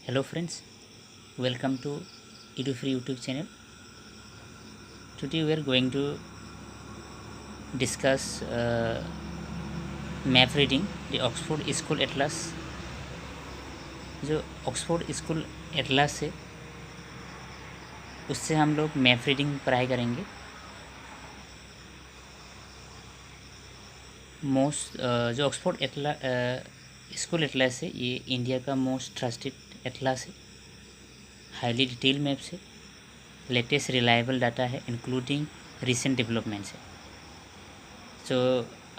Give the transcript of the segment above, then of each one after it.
Hello friends, welcome to EduFree YouTube channel. Today we are going to discuss map reading, the Oxford School Atlas. जो Oxford school atlas है उससे हम लोग map reading पढ़ाई करेंगे। जो ऑक्सफोर्ड स्कूल एटलास है ये इंडिया का मोस्ट ट्रस्टेड एटलास है। हाईली डिटेल मैप्स है, लेटेस्ट रिलायबल डाटा है इंक्लूडिंग रिसेंट डेवलपमेंट्स है। तो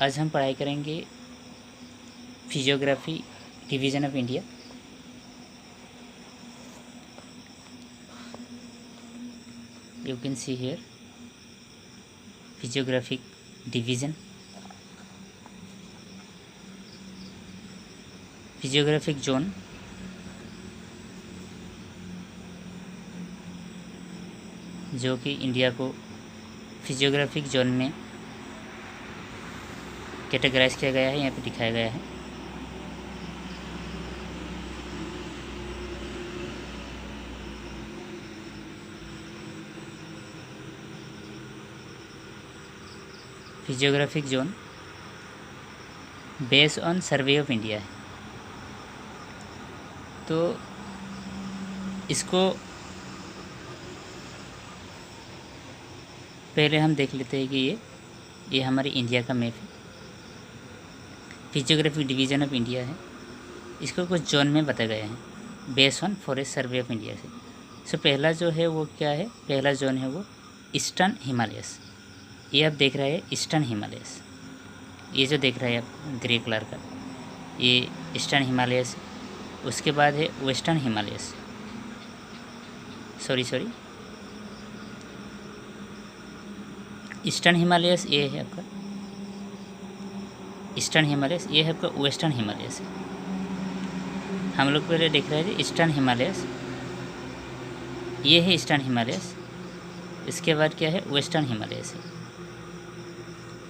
आज हम पढ़ाई करेंगे physiography division of India. You can see here physiographic division, physiographic zone, जो कि इंडिया को फिजियोग्राफिक जोन में कैटेगराइज किया गया है, यहाँ पे दिखाया गया है। Physiographic zone based on survey of India है। तो इसको पहले हम देख लेते हैं कि ये हमारे इंडिया का मैप है। फिजियोग्राफिक डिवीज़न ऑफ इंडिया है, इसको कुछ जोन में बताया गया है based on forest survey of India से। सो पहला जो है वो क्या है, पहला जोन है वो ईस्टर्न हिमालयस। ये आप देख रहे हैं ईस्टर्न हिमालयस, ये जो देख रहे हैं आप ग्रे कलर का, ये ईस्टर्न हिमालयस। उसके बाद है western Himalayas, sorry eastern Himalayas ये है आपका ईस्टर्न हिमालयस, ये है आपका वेस्टर्न हिमालयस। हम लोग पहले देख रहे हैं ईस्टर्न हिमालयस, ये है ईस्टर्न हिमालयस। इसके बाद क्या है वेस्टर्न हिमालयस है।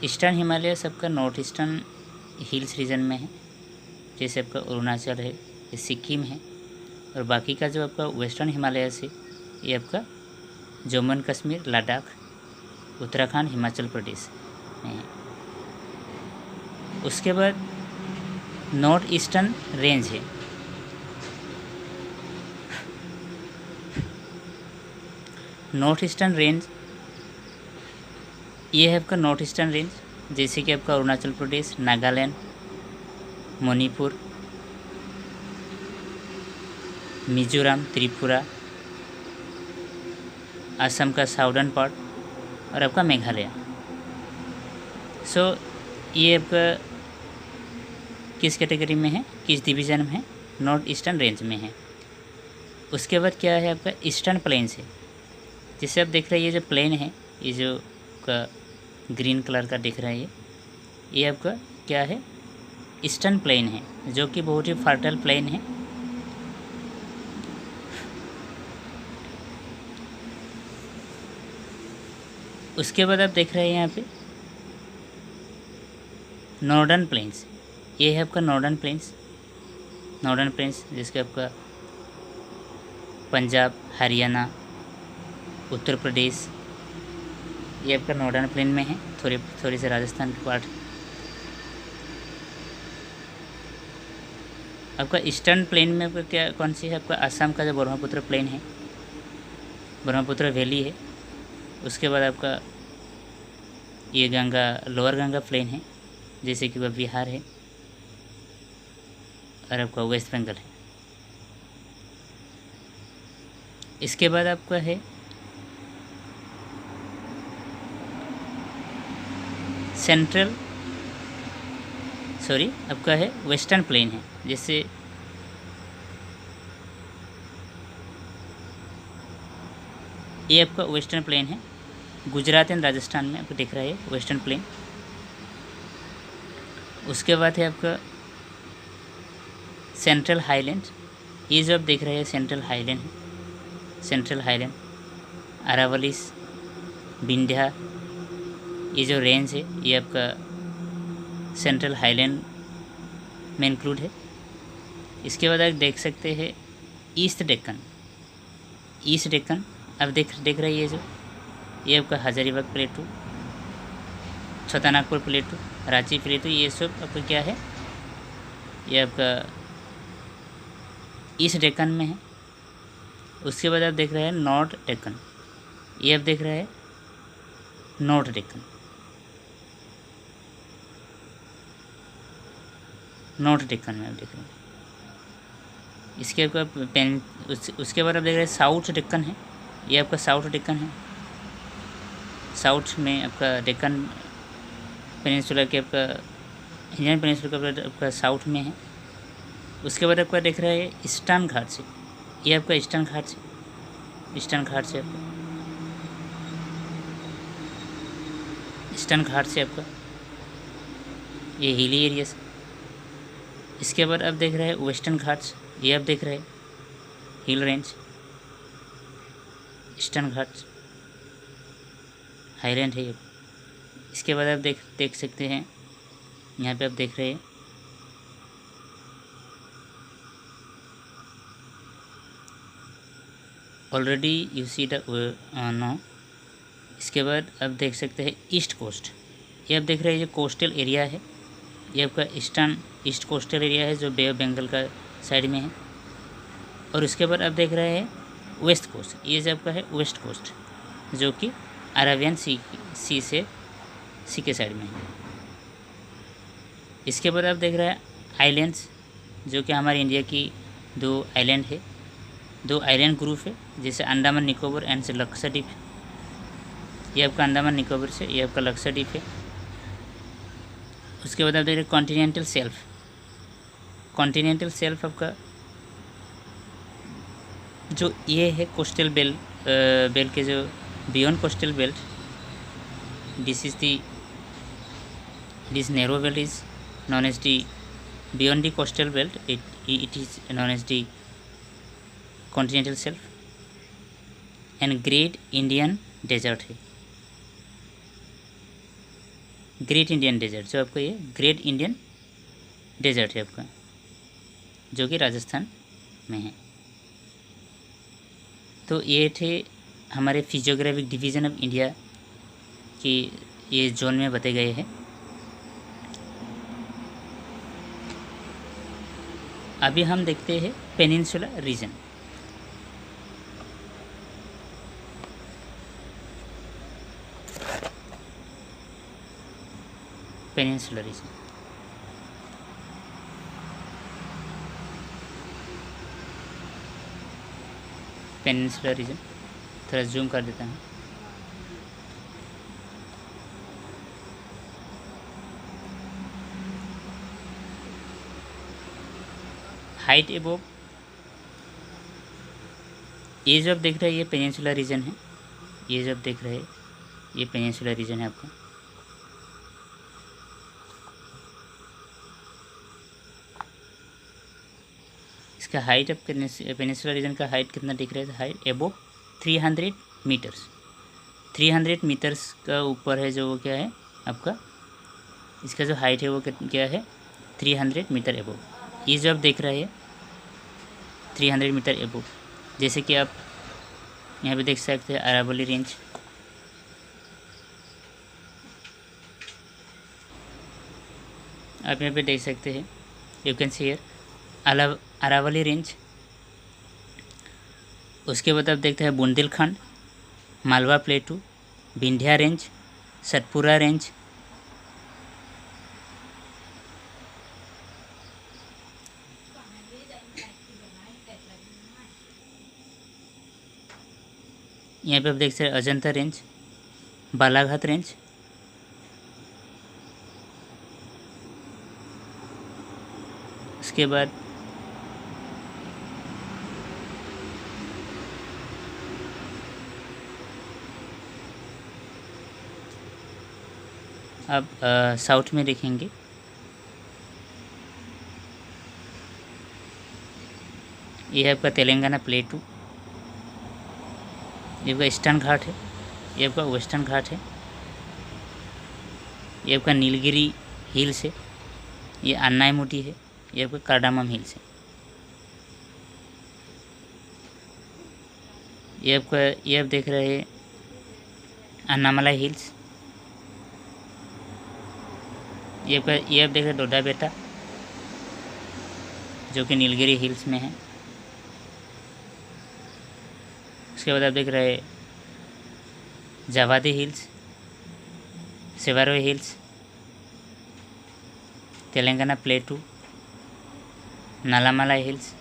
ईस्टर्न हिमालयस आपका नॉर्थ ईस्टर्न हिल्स रीजन में है, जैसे आपका अरुणाचल है, ये सिक्किम है। और बाकी का जो आपका वेस्टर्न हिमालयस है ये आपका जम्मू एंड कश्मीर, लद्दाख, उत्तराखंड, हिमाचल प्रदेश में है। उसके बाद नॉर्थ ईस्टर्न रेंज है, नॉर्थ ईस्टर्न रेंज ये है आपका नॉर्थ ईस्टर्न रेंज, जैसे कि आपका अरुणाचल प्रदेश, नागालैंड, मणिपुर, मिजोरम, त्रिपुरा, असम का साउदर्न पार्ट और आपका मेघालय। सो ये आपका किस कैटेगरी में है, किस डिवीज़न में है, नॉर्थ ईस्टर्न रेंज में है। उसके बाद क्या है आपका ईस्टर्न प्लेन्स है, जिसे आप देख रहे हैं ये जो प्लेन है, ये जो आपका ग्रीन कलर का दिख रहा है ये आपका क्या है ईस्टर्न प्लेन है, जो कि बहुत ही फर्टाइल प्लेन है। उसके बाद आप देख रहे हैं यहाँ पे नॉर्दर्न प्लेन्स, ये है आपका नॉर्दर्न प्लेन्स जिसके आपका पंजाब, हरियाणा, उत्तर प्रदेश, ये आपका नॉर्दर्न प्लेन में है। थोड़ी से राजस्थान के पार्ट। आपका ईस्टर्न प्लेन में आपका क्या कौन सी है, आपका असम का जो ब्रह्मपुत्र प्लेन है, ब्रह्मपुत्र वैली है। उसके बाद आपका ये लोअर गंगा प्लेन है, जैसे कि वह बिहार है, और आपका वेस्ट बंगाल है। इसके बाद आपका है आपका है वेस्टर्न प्लेन है, जैसे ये आपका वेस्टर्न प्लेन है, गुजरात एंड राजस्थान में आपको दिख रहा है वेस्टर्न प्लेन। उसके बाद है आपका सेंट्रल हाईलैंड, ये जो आप देख रहे हैं सेंट्रल हाईलैंड, अरावलीज, विंध्या, ये जो रेंज है ये आपका सेंट्रल हाईलैंड में इंक्लूड है। इसके बाद आप देख सकते हैं ईस्ट डेक्कन, ईस्ट डेक्कन। अब देख रही है जो ये आपका हजारीबाग प्लेटू, छोटानागपुर प्लेटू, रांची प्लेटू, ये सब आपका क्या है, ये आपका ईस्ट डेक्कन में है। उसके बाद आप देख रहे हैं नॉर्थ डेक्कन, ये आप देख रहे हैं नॉर्थ डेक्कन, नॉर्थ डेक्कन में आप देख रहे हैं। इसके उसके बाद आप देख रहे हैं साउथ डेक्कन है, ये आपका साउथ डेक्कन है। साउथ में आपका डेक्कन पेनिनसुला के आपका इंडियन पेनिनसुला का आपका साउथ में है। उसके बाद आपका देख रहे हैं ईस्टर्न घाट से, ये आपका ईस्टर्न घाट से, ईस्टर्न घाट से आपका, ईस्टर्न घाट से आपका ये हिली एरिया से। इसके बाद आप देख रहे हैं वेस्टर्न घाट्स, ये आप देख रहे हैं hill range, eastern Ghats, highland है ये। इसके बाद आप देख सकते हैं यहाँ पे आप देख रहे हैं already you see the no. इसके बाद आप देख सकते हैं ईस्ट कोस्ट, ये आप देख रहे हैं ये कोस्टल एरिया है, ये आपका ईस्ट कोस्टल एरिया है जो बे ऑफ बंगाल का साइड में है। और उसके बाद आप देख रहे हैं वेस्ट कोस्ट, ये जो आपका है वेस्ट कोस्ट जो कि अरेबियन सी के साइड में है। इसके बाद आप देख रहे हैं आइलैंड्स जो कि हमारे इंडिया की 2 आइलैंड है, 2 आइलैंड ग्रुप है, जैसे अंडमान निकोबार एंड लक्षद्वीप। ये आपका अंडमान निकोबार से, ये आपका लक्षद्वीप है। उसके बाद आप देख रहे हैं कॉन्टिनेंटल शेल्फ, कॉन्टिनेंटल शेल्फ आपका जो ये है कोस्टल बेल्ट के जो beyond coastal belt, this narrow belt is known as the beyond the coastal belt, it is known as the continental shelf। and Great Indian Desert है, Great Indian Desert जो आपका ये ग्रेट इंडियन डेजर्ट है आपका, जो कि राजस्थान में है। तो ये थे हमारे फिजियोग्राफिक डिवीज़न ऑफ इंडिया की ये जोन में बताए गए हैं। अभी हम देखते हैं peninsula region. Peninsula region, peninsula region थोड़ा जूम कर देता हूँ। हाइट एबोव, ये जो आप देख रहे हैं ये पेनिनसुला रीजन है, ये जो आप देख रहे हैं ये पेनिनसुला रीजन है आपका। इसका हाइट अब पेनिनसुला रीजन का हाइट कितना दिख रहा है, हाइट एबोव 300 मीटर्स, 300 मीटर्स का ऊपर है जो वो क्या है आपका, इसका जो हाइट है वो क्या है 300 मीटर एबोव। ये जो आप देख रहे हैं 300 मीटर एबोव, जैसे कि आप यहाँ पे देख सकते हैं अरावली रेंज, आप यहाँ पे देख सकते हैं you can see here Aravalli range. उसके बाद आप देखते हैं Bundelkhand, Malwa plateau, Vindhya range, Satpura range, यहाँ पे आप देख सकते हैं अजंता रेंज, बालाघाट रेंज, उसके बाद अब साउथ में देखेंगे ये है आपका तेलंगाना प्लेटू, ये आपका ईस्टर्न घाट है, ये आपका वेस्टर्न घाट है, ये आपका नीलगिरी हिल्स है, ये अन्नायमुटी है, ये आपका कार्डामम हिल्स है। ये आप देख रहे हैं अन्नामलाई हिल्स। ये आप देख रहे हैं डोडा बेटा, जो कि नीलगिरी हिल्स में है। उसके बाद आप देख रहे हैं Javadi hills, Shevaroy hills, Telangana plateau, Nallamalai hills.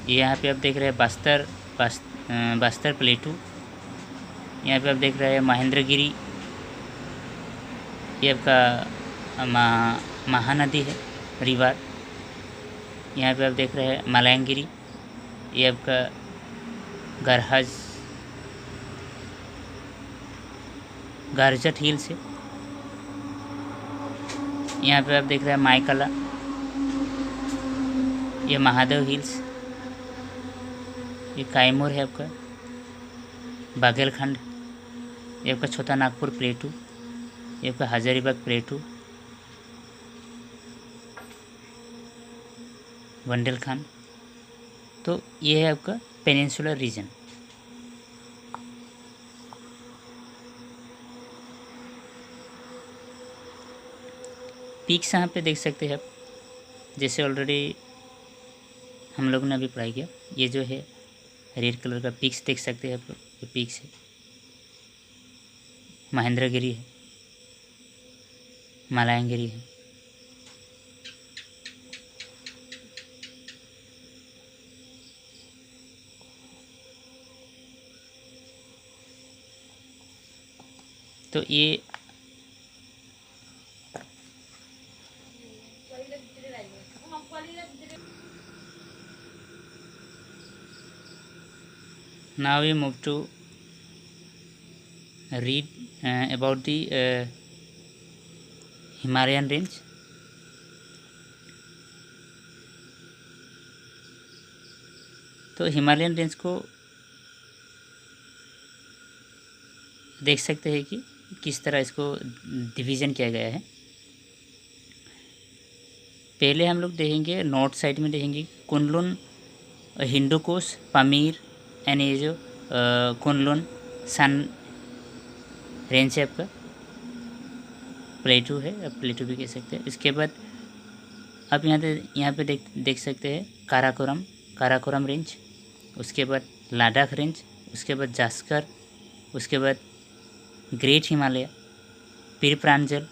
यहाँ पे आप देख रहे हैं बस्तर प्लेटू। यहाँ पे आप देख रहे हैं महेंद्रगिरी, ये आपका महानदी है, रिवर। यहाँ पे आप देख रहे हैं मलयांगिरी, ये आपका गारजट हिल्स है। यहाँ पे आप देख रहे हैं मायकला, ये महादेव हिल्स। ये कायमूर है आपका बागेलखंड, ये आपका छोटा नागपुर प्लेटू, ये आपका हजारीबाग प्लेटू, बुंदेलखंड। तो ये है आपका पेनिनसुलर रीजन। पीक्स यहाँ पे देख सकते हैं आप, जैसे ऑलरेडी हम लोगों ने अभी पढ़ाई किया। ये जो है रेड कलर का पीक्स देख सकते हैं आप लोग, ये पीक्स है। महेंद्रगिरी है, मलयांगिरी है। तो ये now we move to read about the Himalayan range. तो हिमालयन रेंज को देख सकते हैं कि किस तरह इसको डिवीज़न किया गया है। पहले हम लोग देखेंगे नॉर्थ साइड में देखेंगे कुनलुन, हिंदूकुश, पामीर एंड ये जो कुनलुन सन रेंज है आपका, प्लेटू है, आप प्लेटू भी कह सकते हैं। इसके बाद आप यहाँ पे देख सकते हैं काराकोरम रेंज, उसके बाद लद्दाख रेंज, उसके बाद जास्कर, उसके बाद ग्रेट हिमालय, पीर प्रांजल,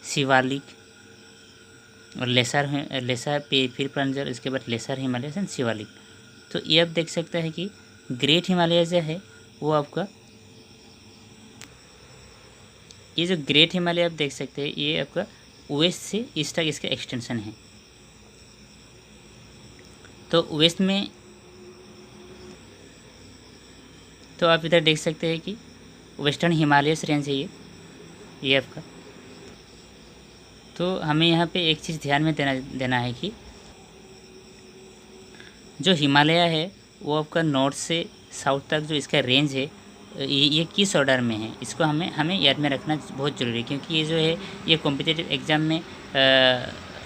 शिवालिक और लेसर पीर प्रांजल, इसके बाद लेसर हिमालय एंड शिवालिक। तो ये आप देख सकते हैं कि ग्रेट हिमालय जो है वो आपका, ये जो ग्रेट हिमालय आप देख सकते हैं ये आपका वेस्ट से ईस्ट तक इसका एक्सटेंशन है। तो वेस्ट में तो आप इधर देख सकते हैं कि वेस्टर्न हिमालयस रेंज है ये आपका। तो हमें यहाँ पे एक चीज़ ध्यान में देना है कि जो हिमालय है वो आपका नॉर्थ से साउथ तक जो इसका रेंज है ये किस ऑर्डर में है, इसको हमें याद में रखना बहुत ज़रूरी है। क्योंकि ये जो है ये कॉम्पिटिटिव एग्ज़ाम में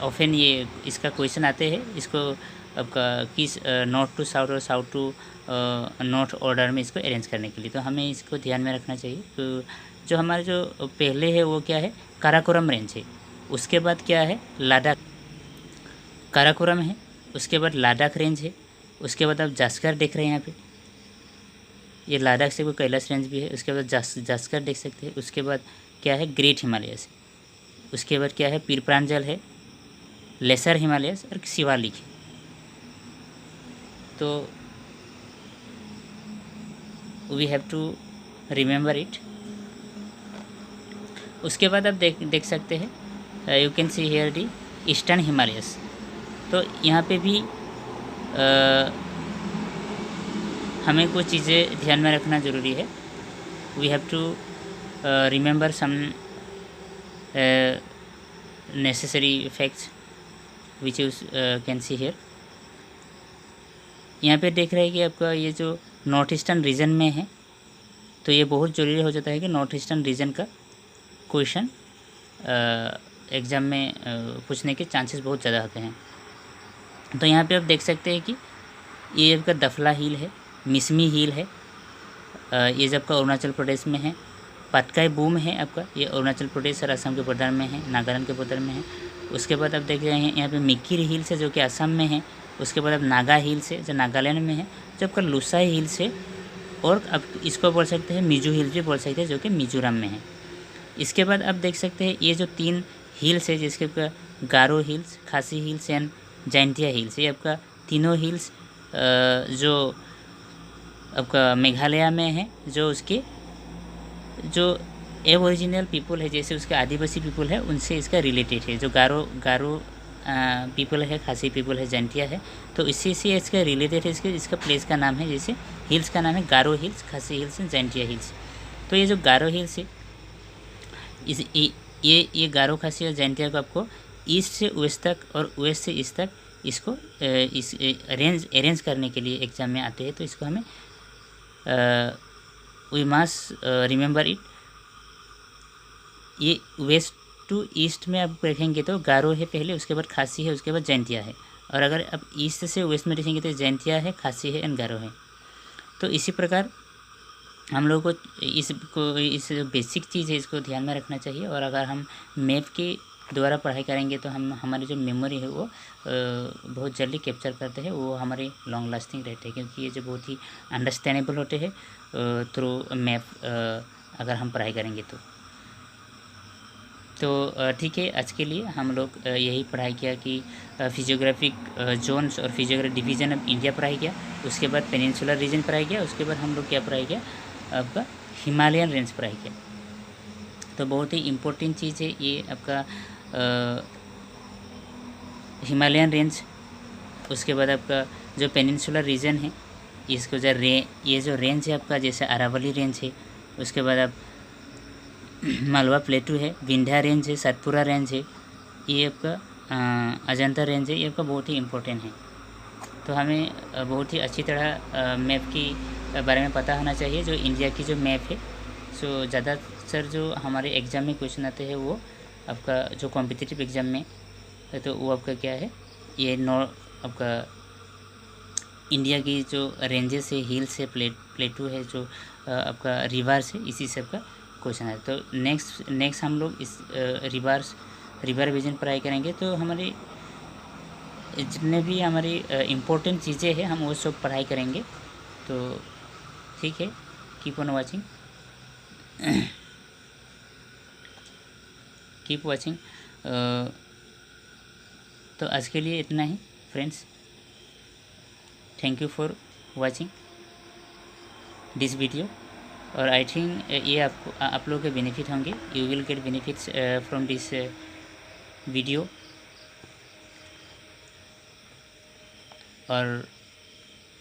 ऑफन ये इसका क्वेश्चन आते हैं, इसको आपका किस नॉर्थ टू साउथ और साउथ टू नॉर्थ ऑर्डर में इसको अरेंज करने के लिए। तो हमें इसको ध्यान में रखना चाहिए। तो जो हमारे जो पहले है वो क्या है, काराकोरम रेंज है। उसके बाद क्या है, लद्दाख, काराकोरम है, उसके बाद लद्दाख रेंज है, उसके बाद आप जास्कर देख रहे हैं यहाँ पे, ये लद्दाख से कोई कैलाश रेंज भी है। उसके बाद जास्कर देख सकते हैं। उसके बाद क्या है, ग्रेट हिमालय से। उसके बाद क्या है, पीर प्रांजल है, लेसर हिमालय और शिवालिक है। तो we have to remember it. उसके बाद आप देख सकते हैं, you can see here the eastern Himalayas. तो यहाँ पे भी हमें कुछ चीज़ें ध्यान में रखना ज़रूरी है। We have to remember some necessary facts which you can see here. यहाँ पे देख रहे हैं कि आपका ये जो नॉर्थ ईस्टर्न रीजन में है, तो ये बहुत ज़रूरी हो जाता है कि नॉर्थ ईस्टर्न रीजन का क्वेश्चन एग्ज़ाम में पूछने के चांसेस बहुत ज़्यादा होते हैं। तो यहाँ पे आप देख सकते हैं कि ये आपका दफला हिल है, मिसमी हिल है, ये जो आपका अरुणाचल प्रदेश में है। पाटकाई बूम है आपका, ये अरुणाचल प्रदेश और असम के बॉर्डर में है, नागालैंड के बॉर्डर में है। उसके बाद आप देख रहे हैं यहाँ पे मिक्किर हिल्स है जो कि असम में है। उसके बाद आप नागा हिल्स है जो नागालैंड में है, जो आपका लुसाई हिल्स है, और अब इसको बोल सकते हैं मिजू हिल्स भी बोल सकते हैं जो कि मिजोरम में है। इसके बाद आप देख सकते हैं ये जो 3 हिल्स है जिसके आपका गारो हिल्स, खासी हिल्स एंड जैंतिया हिल्स, ये आपका तीनों हिल्स जो आपका मेघालय में है, जो उसके जो एबोरिजिनल पीपल है, जैसे उसके आदिवासी पीपल है, उनसे इसका रिलेटेड है। जो गारो पीपल है, खासी पीपल है, जैंतिया है, तो इसी से इसका रिलेटेड है। इसका प्लेस का नाम है, जैसे हिल्स का नाम है गारो हिल्स, खासी हिल्स एंड जैंतिया हिल्स। तो ये जो गारो हिल्स है, ये गारो, खासी और जैंतिया को आपको ईस्ट से वेस्ट तक और वेस्ट से ईस्ट तक इसको इस अरेंज करने के लिए एग्जाम में आते हैं। तो इसको हमें वी मस्ट रिमेंबर इट। ये वेस्ट टू ईस्ट में आप देखेंगे तो गारो है पहले, उसके बाद खासी है, उसके बाद जैंतिया है। और अगर आप ईस्ट से वेस्ट में देखेंगे तो जैंतिया है, खासी है एंड गारो है। तो इसी प्रकार हम लोगों को इस जो बेसिक चीज़ है इसको ध्यान में रखना चाहिए। और अगर हम मैप के द्वारा पढ़ाई करेंगे तो हमारी जो मेमोरी है वो बहुत जल्दी कैप्चर करते हैं, वो हमारे लॉन्ग लास्टिंग रहते हैं, क्योंकि ये जो बहुत ही अंडरस्टैंडेबल होते हैं थ्रू मैप अगर हम पढ़ाई करेंगे तो ठीक है। आज के लिए हम लोग यही पढ़ाई किया कि फिजियोग्राफिक जोन्स और फिजियोग्राफिक डिवीज़न ऑफ इंडिया पढ़ाई किया। उसके बाद पेनिनसुलर रीजन पढ़ाई किया। उसके बाद हम लोग क्या पढ़ाई किया, आपका हिमालयन रेंज पढ़ाई किया। तो बहुत ही इम्पोर्टेंट चीज़ है ये आपका हिमालयन रेंज। उसके बाद आपका जो पेनिनसुलर रीजन है, इसको ये जो रेंज है आपका, जैसे अरावली रेंज है, उसके बाद आप मालवा प्लेटू है, विंध्या रेंज है, सतपुरा रेंज है, ये आपका अजंता रेंज है, ये आपका बहुत ही इम्पोर्टेंट है। तो हमें बहुत ही अच्छी तरह मैप की बारे में पता होना चाहिए। जो इंडिया की जो मैप है, सो ज़्यादातर जो हमारे एग्ज़ाम में क्वेश्चन आते हैं वो आपका जो कॉम्पिटिटिव एग्ज़ाम में है, तो वो आपका क्या है, ये आपका इंडिया की जो रेंजेस है, हिल्स है, प्लेटू है, जो आपका रिवर्स है, इसी से आपका क्वेश्चन है। तो नेक्स्ट हम लोग इस रिवर विजन पढ़ाई करेंगे। तो हमारे जितने भी हमारी इम्पोर्टेंट चीज़ें हैं हम वो सब पढ़ाई करेंगे। तो ठीक है, keep on watching, keep watching. तो आज के लिए इतना ही friends. Thank you for watching this video. और आई थिंक ये आप लोगों के बेनिफिट होंगे। You will get benefits from this video. और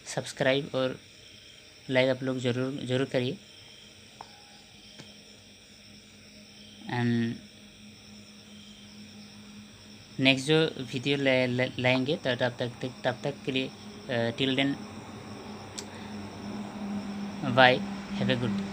सब्सक्राइब और लाइक आप लोग ज़रूर करिए। एंड नेक्स्ट जो वीडियो लाएंगे तब तक के लिए till then bye, have a good day.